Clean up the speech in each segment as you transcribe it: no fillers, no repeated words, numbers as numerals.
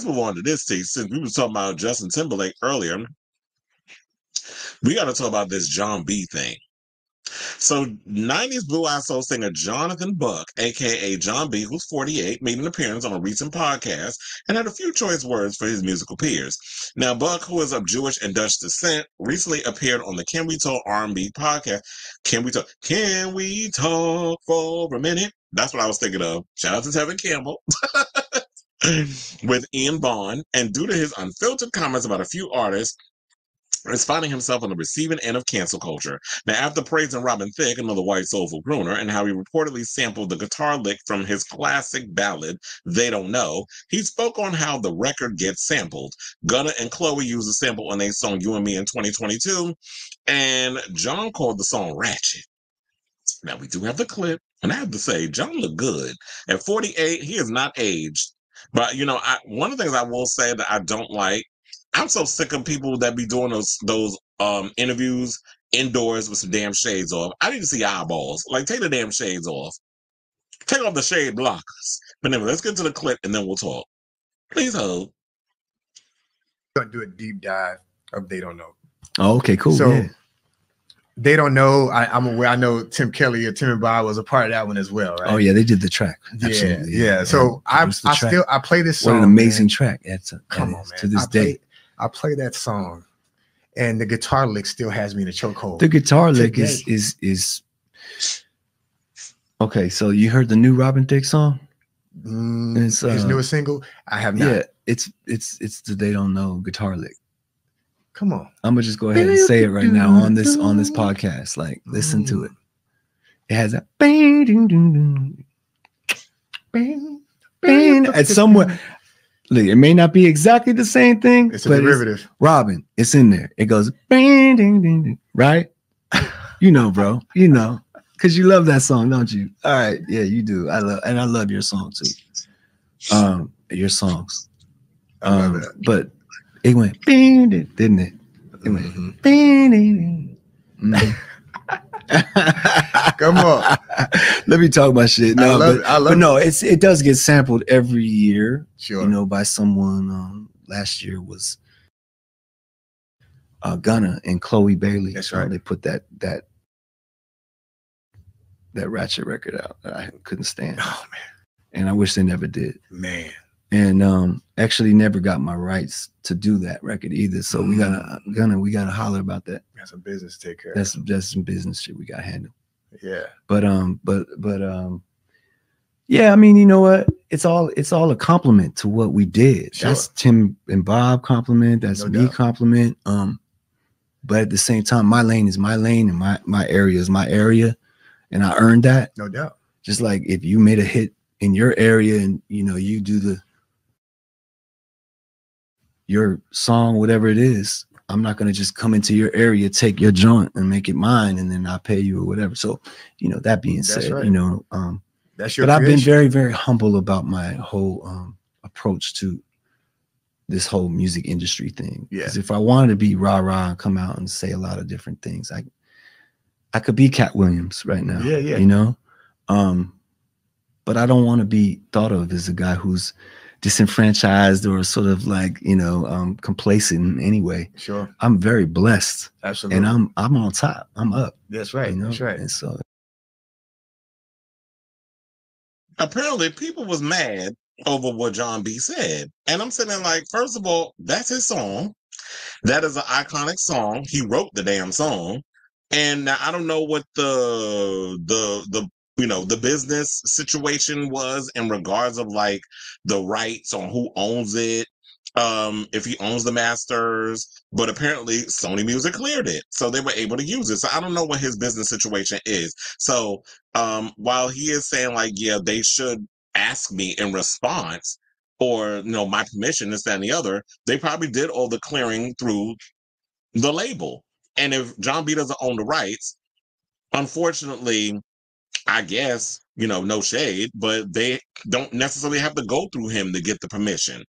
let's move on to this thing. Since we were talking about Justin Timberlake earlier, we got to talk about this John B thing. So 90s Blue Eye Soul singer Jonathan Buck, aka John B, who's 48, made an appearance on a recent podcast and had a few choice words for his musical peers. Now, Buck, who is of Jewish and Dutch descent, recently appeared on the Can We Talk R&B podcast. Can we talk for a minute? That's what I was thinking of. Shout out to Tevin Campbell. With Ian Vaughn, and due to his unfiltered comments about a few artists, is finding himself on the receiving end of cancel culture. Now, after praising Robin Thicke, another white soulful crooner, and how he reportedly sampled the guitar lick from his classic ballad, They Don't Know, he spoke on how the record gets sampled. Gunna and Chloe used the sample on their song You and Me in 2022, and John called the song Ratchet. Now, we do have the clip, and I have to say, John looked good. At 48, he is not aged. But, you know, one of the things I will say that I don't like, I'm so sick of people that be doing those interviews indoors with some damn shades off. I need to see eyeballs. Like, take the damn shades off. Take off the shade blockers. But anyway, let's get to the clip and then we'll talk. Please hold. We're going to do a deep dive of They Don't Know. Oh, okay, cool. So, yeah. They Don't Know. I'm aware. I know Tim Kelly or Tim and Bob was a part of that one as well, right? Oh yeah, they did the track. Absolutely. Yeah. So I play this song. What an amazing track. Come on, man. To this day. I play that song, and the guitar lick still has me in a chokehold. The guitar lick is okay. So you heard the new Robin Thicke song? It's his newest single. I have not. Yeah, it's the They Don't Know guitar lick. Come on. I'm gonna just go ahead and say it right now on this podcast. Like, listen to it. It has a bang, at somewhere. Look, it may not be exactly the same thing. It's a derivative. Robin, it's in there. It goes bang, ding, ding, ding, right? You know, bro. You know, because you love that song, don't you? All right, yeah, you do. I love your song too. Your songs. I love that. But it went bing, didn't it? It went bing, ding, ding. Come on. Let me talk my shit. No, but no, it does get sampled every year. Sure. You know, by someone. Last year was Gunna and Chloe Bailey. That's right. They put that Ratchet record out that I couldn't stand. Oh man. And I wish they never did. Man. And actually never got my rights to do that record either. So we gotta holler about that. That's some business to take care of. That's some business shit we gotta handle. Yeah. But yeah, I mean, you know what? It's all a compliment to what we did. Sure. That's Tim and Bob compliment. That's me compliment. But at the same time, my lane is my lane and my area is my area. And I earned that. No doubt. Just like if you made a hit in your area and you know you do your song, whatever it is, I'm not gonna just come into your area, take your joint and make it mine, and then I'll pay you or whatever. So, you know, that being said, right. You know, that's your but creation. I've been very, very humble about my whole approach to this whole music industry thing. Yeah. Because if I wanted to be rah-rah and come out and say a lot of different things, I could be Cat Williams right now. Yeah, yeah. You know? But I don't want to be thought of as a guy who's disenfranchised or sort of like, you know, complacent in any way. Sure. I'm very blessed. Absolutely. And I'm on top. I'm up. That's right. You know? That's right. And so apparently people was mad over what John B said. And I'm sitting there like, first of all, that's his song. That is an iconic song. He wrote the damn song. And now I don't know what the you know, the business situation was in regards of like the rights on who owns it, if he owns the masters, but apparently Sony Music cleared it, so they were able to use it. So I don't know what his business situation is. So while he is saying like, yeah, they should ask me in response or, you know, my permission, this, that, and the other, they probably did all the clearing through the label. And if John B doesn't own the rights, unfortunately, I guess, you know, no shade, but they don't necessarily have to go through him to get the permission.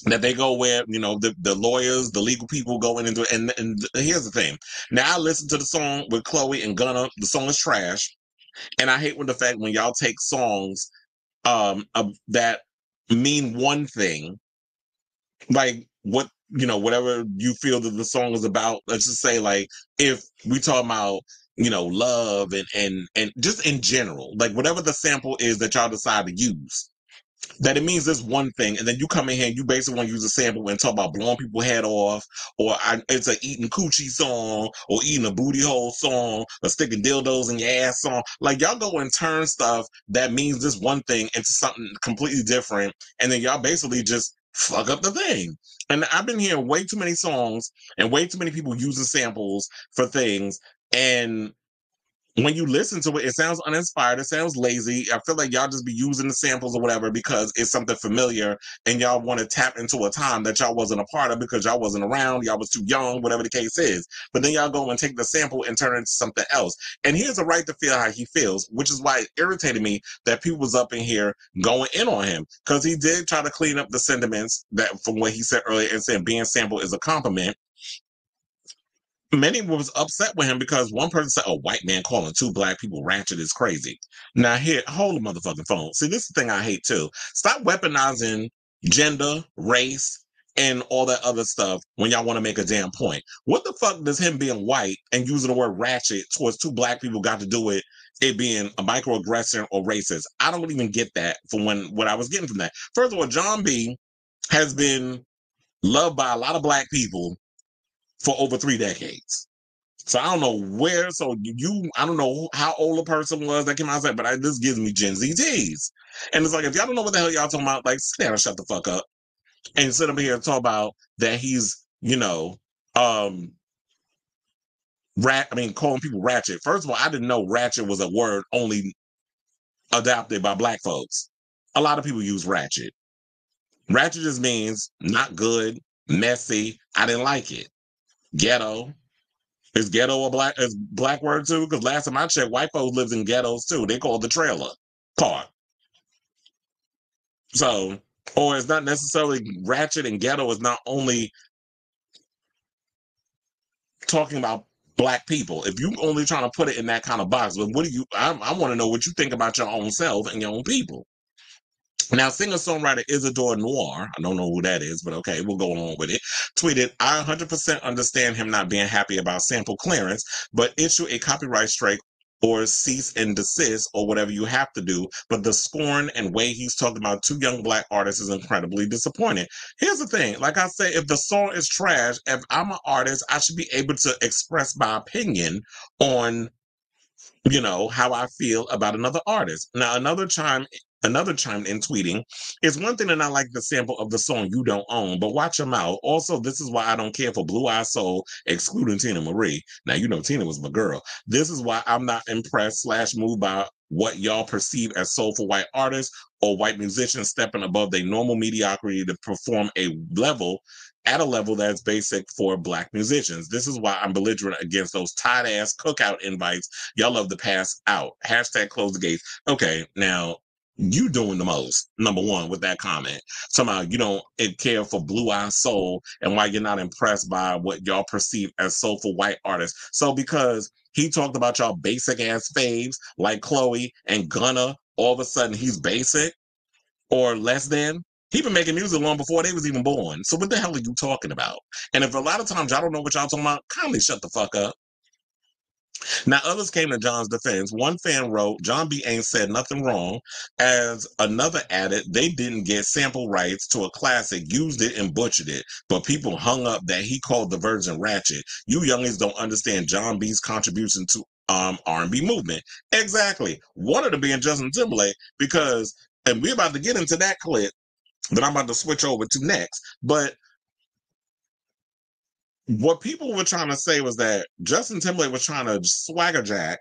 That they go where, you know, the lawyers, the legal people go in and do it. And here's the thing. Now I listened to the song with Chloe and Gunna. The song is trash. And I hate when the fact when y'all take songs that mean one thing like what, whatever you feel that the song is about. Let's just say, like, if we talk about, love and just in general, like whatever the sample is that y'all decide to use, that it means this one thing, and then you come in here and you basically want to use a sample and talk about blowing people head off, or it's a eating coochie song, or eating a booty hole song, or sticking dildos in your ass song. Like, y'all go and turn stuff that means this one thing into something completely different, and then y'all basically just fuck up the thing. And I've been hearing way too many songs and way too many people using samples for things, and when you listen to it, it sounds uninspired. It sounds lazy. I feel like y'all just be using the samples or whatever because it's something familiar and y'all want to tap into a time that y'all wasn't a part of because y'all wasn't around. Y'all was too young, whatever the case is. But then y'all go and take the sample and turn it into something else. And he has a right to feel how he feels, which is why it irritated me that people was up in here going in on him because he did try to clean up the sentiments that from what he said earlier and said being sampled is a compliment. Many was upset with him because one person said, "A white man calling two black people ratchet is crazy." Now, here, hold the motherfucking phone. See, this is the thing I hate too. Stop weaponizing gender, race, and all that other stuff when y'all want to make a damn point. What the fuck does him being white and using the word ratchet towards two black people got to do with it being a microaggression or racist? I don't even get that from what I was getting from that. First of all, John B has been loved by a lot of black people for over 3 decades. So I don't know where. So I don't know how old a person was that came out and said, but this gives me Gen Z teas. And it's like, if y'all don't know what the hell y'all talking about, like, sit down and shut the fuck up and sit up here and talk about that he's, calling people ratchet. First of all, I didn't know ratchet was a word only adopted by black folks. A lot of people use ratchet. Ratchet just means not good, messy. I didn't like it. Ghetto. Is ghetto a black word too? Because last time I checked, white folks lives in ghettos too. They call the trailer park. So, or it's not necessarily ratchet and ghetto is not only talking about black people. If you only trying to put it in that kind of box, but what do you? I want to know what you think about your own self and your own people. Now, singer-songwriter Isadore Noir, I don't know who that is, but okay, we'll go along with it, tweeted, "I 100% understand him not being happy about sample clearance, but issue a copyright strike or cease and desist or whatever you have to do. But the scorn and way he's talking about two young black artists is incredibly disappointing." Here's the thing. Like I say, if the song is trash, if I'm an artist, I should be able to express my opinion on how I feel about another artist. Now, another chimed in tweeting, "It's one thing to not like the sample of the song you don't own, but watch your mouth. Also, this is why I don't care for Blue Eye Soul, excluding Tina Marie." Now, Tina was my girl. "This is why I'm not impressed / moved by what y'all perceive as soulful white artists or white musicians stepping above their normal mediocrity to perform at a level that's basic for black musicians. This is why I'm belligerent against those tight ass cookout invites y'all love to pass out. Hashtag close the gates." Okay, now you doing the most, number one, with that comment. Somehow you don't care for Blue Eye Soul and why you're not impressed by what y'all perceive as soulful white artists. So because he talked about y'all basic ass faves like Chloe and Gunna, all of a sudden he's basic or less than? He been making music long before they was even born. So what the hell are you talking about? And if a lot of times y'all don't know what y'all talking about, kindly shut the fuck up. Now, others came to John's defense. One fan wrote, "John B. ain't said nothing wrong." As another added, "They didn't get sample rights to a classic, used it and butchered it, but people hung up that he called the version ratchet. You youngins don't understand John B.'s contribution to R&B movement." Exactly. Wanted to be in Justin Timberlake because, and we're about to get into that clip that I'm about to switch over to next, but what people were trying to say was that Justin Timberlake was trying to swagger jack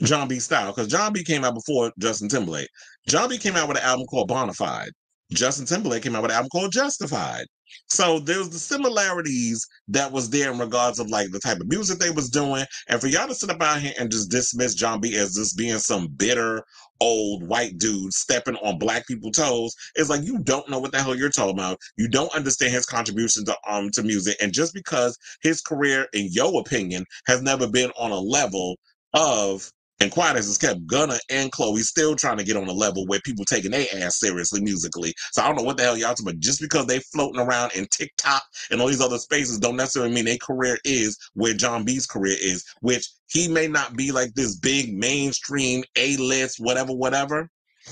John B style because John B came out before Justin Timberlake. John B came out with an album called Bonafide. Justin Timberlake came out with an album called Justified. So there's the similarities that was there in regards of like the type of music they was doing. And for y'all to sit up out here and just dismiss John B as just being some bitter old white dude stepping on black people's toes, is like, you don't know what the hell you're talking about. You don't understand his contribution to music. And just because his career, in your opinion, has never been on a level of And quiet as it's kept, Gunna and Chloe still trying to get on a level where people taking their ass seriously musically. So I don't know what the hell y'all talking about. Just because they floating around in TikTok and all these other spaces don't necessarily mean their career is where John B's career is, which he may not be like this big mainstream A-list, whatever,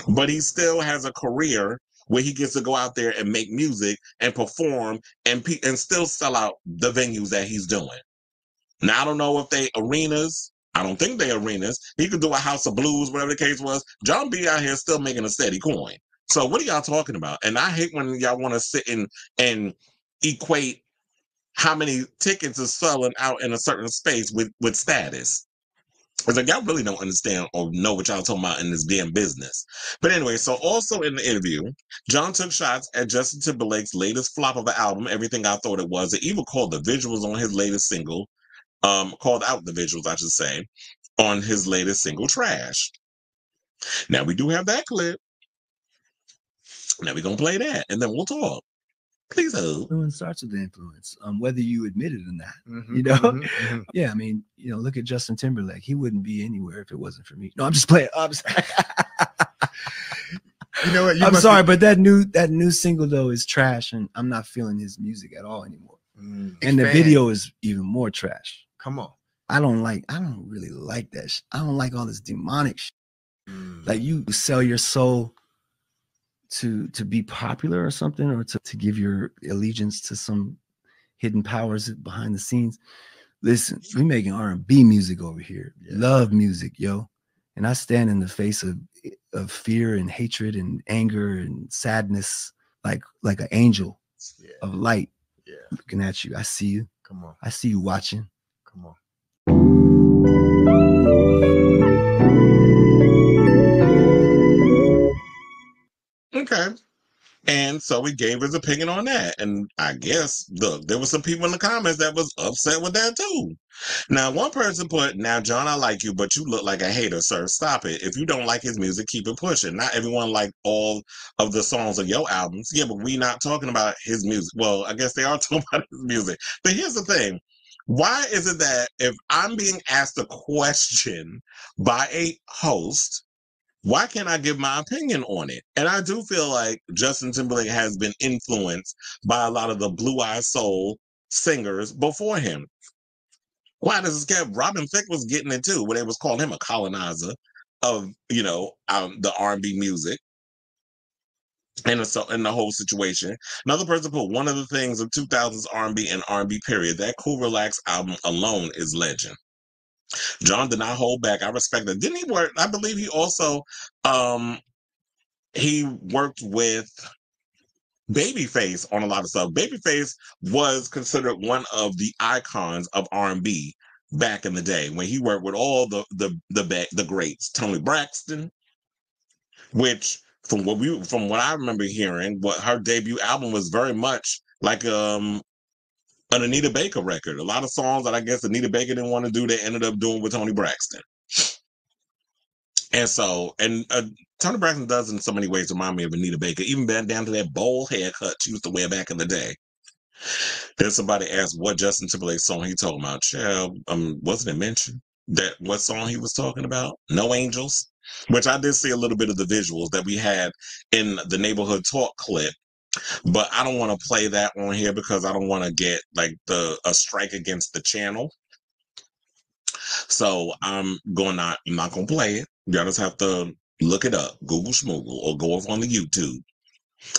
but he still has a career where he gets to go out there and make music and perform and still sell out the venues that he's doing. Now, I don't know if they arenas. I don't think they arenas. He could do a House of Blues, whatever the case was. John B out here still making a steady coin. So what are y'all talking about? And I hate when y'all want to sit and equate how many tickets is selling out in a certain space with status. It's like y'all really don't understand or know what y'all talking about in this damn business. But anyway, so also in the interview, John took shots at Justin Timberlake's latest flop of an album, Everything I Thought It Was. It even called the visuals on his latest single, called out the visuals, I should say, on his latest single, Trash. Now, we do have that clip. Now, we're going to play that, and then we'll talk. Please hold. Influence starts with the influence, whether you admit it or not. You know? Yeah, I mean, you know, look at Justin Timberlake. He wouldn't be anywhere if it wasn't for me. No, I'm just playing. You know what? I'm sorry, but that new single, though, is trash, and I'm not feeling his music at all anymore. And the video is even more trash. Come on. I don't really like that. I don't like all this demonic shit. Like, you sell your soul to be popular or something, or to give your allegiance to some hidden powers behind the scenes. Listen, we making R&B music over here. Love music, yo. And I stand in the face of fear and hatred and anger and sadness like an angel of light looking at you. I see you. Come on. I see you watching. Come on. Okay. And so he gave his opinion on that. And I guess, look, there were some people in the comments that was upset with that too. Now, one person put, now, John, I like you, but you look like a hater, sir. Stop it. If you don't like his music, keep it pushing. Not everyone liked all of the songs of your albums. Yeah, but we not talking about his music. Well, I guess they are talking about his music. But here's the thing. Why is it that if I'm being asked a question by a host, why can't I give my opinion on it? And I do feel like Justin Timberlake has been influenced by a lot of the Blue Eye Soul singers before him. Why does this guy, Robin Thicke was getting it too, where they was calling him a colonizer of, you know, the R&B music and the whole situation. Another person put, one of the things of 2000s R&B and R&B period, that Cool Relax album alone is legend. John did not hold back. I respect that. Didn't he work? I believe he also he worked with Babyface on a lot of stuff. Babyface was considered one of the icons of R&B back in the day when he worked with all the greats. Toni Braxton, which from what I remember hearing, what her debut album was very much like an Anita Baker record. A lot of songs that I guess Anita Baker didn't want to do, they ended up doing with Toni Braxton. And so, Toni Braxton does in so many ways remind me of Anita Baker, even down to that bowl haircut she used to wear back in the day. Then somebody asked what Justin Timberlake song he talking about. Child, wasn't it mentioned that what song he was talking about? No Angels, which I did see a little bit of the visuals that we had in the Neighborhood Talk clip. But I don't want to play that on here because I don't want to get like a strike against the channel. So I'm not gonna play it. Y'all just have to look it up, Google Schmoogle, or go off on the YouTube.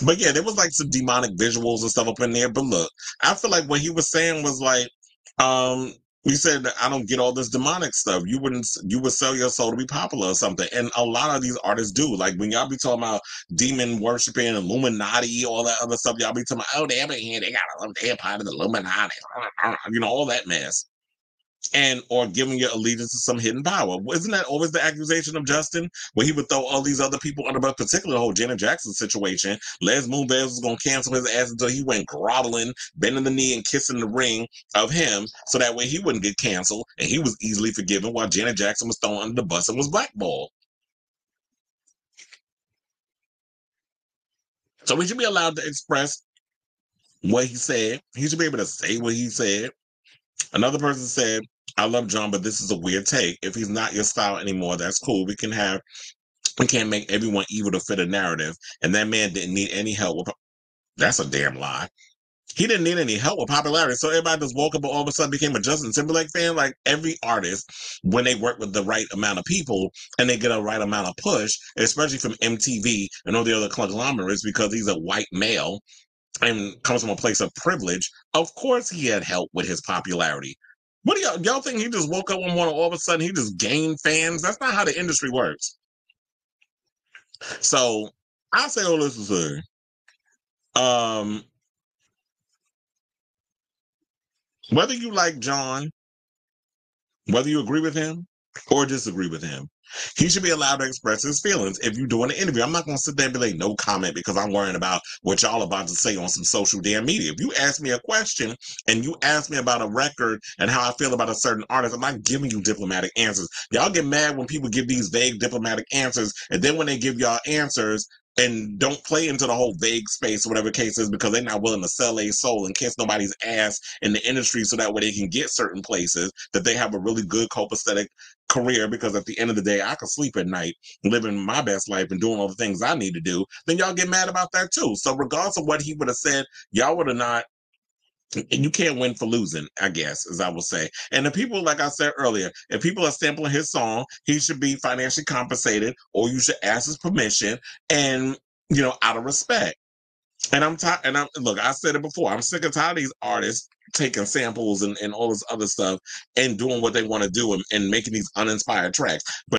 But yeah, there was like some demonic visuals and stuff up in there. But look, I feel like what he was saying was like, he said that I don't get all this demonic stuff. You would sell your soul to be popular or something. And a lot of these artists do. Like when y'all be talking about demon worshiping, Illuminati, all that other stuff, y'all be talking about, oh, they're here, they they're part of the Illuminati, you know, all that mess. Or giving your allegiance to some hidden power. Isn't that always the accusation of Justin? Where he would throw all these other people under, but particularly the whole Janet Jackson situation. Les Moonves was going to cancel his ass until he went groveling, bending the knee and kissing the ring of him, so that way he wouldn't get canceled, and he was easily forgiven while Janet Jackson was thrown under the bus and was blackballed. So he should be allowed to express what he said. He should be able to say what he said. Another person said, I love John, but this is a weird take. If he's not your style anymore, that's cool. We can't make everyone evil to fit a narrative. And that man didn't need any help with. That's a damn lie. He didn't need any help with popularity. So everybody just woke up and all of a sudden became a Justin Timberlake fan. Like every artist, when they work with the right amount of people and they get a right amount of push, especially from MTV and all the other conglomerates, because he's a white male and comes from a place of privilege, of course he had help with his popularity. What do y'all think he just woke up one morning, all of a sudden he just gained fans? That's not how the industry works. So I say all this to say, whether you like John, whether you agree with him or disagree with him, he should be allowed to express his feelings. If you're doing an interview, I'm not going to sit there and be like, no comment, because I'm worrying about what y'all about to say on some social damn media. If you ask me a question and you ask me about a record and how I feel about a certain artist, I'm not giving you diplomatic answers. Y'all get mad when people give these vague diplomatic answers, and then when they give y'all answers and don't play into the whole vague space or whatever the case is, because they're not willing to sell a soul and kiss nobody's ass in the industry so that way they can get certain places, that they have a really good copacetic career, because at the end of the day, I can sleep at night, living my best life and doing all the things I need to do, then y'all get mad about that too. So regardless of what he would have said, y'all would have not, you can't win for losing, I guess, as I will say. And the people, like I said earlier, if people are sampling his song, he should be financially compensated, or you should ask his permission, and, out of respect. And I'm tired. And look, I said it before. I'm sick and tired of these artists taking samples and all this other stuff and doing what they want to do and making these uninspired tracks. But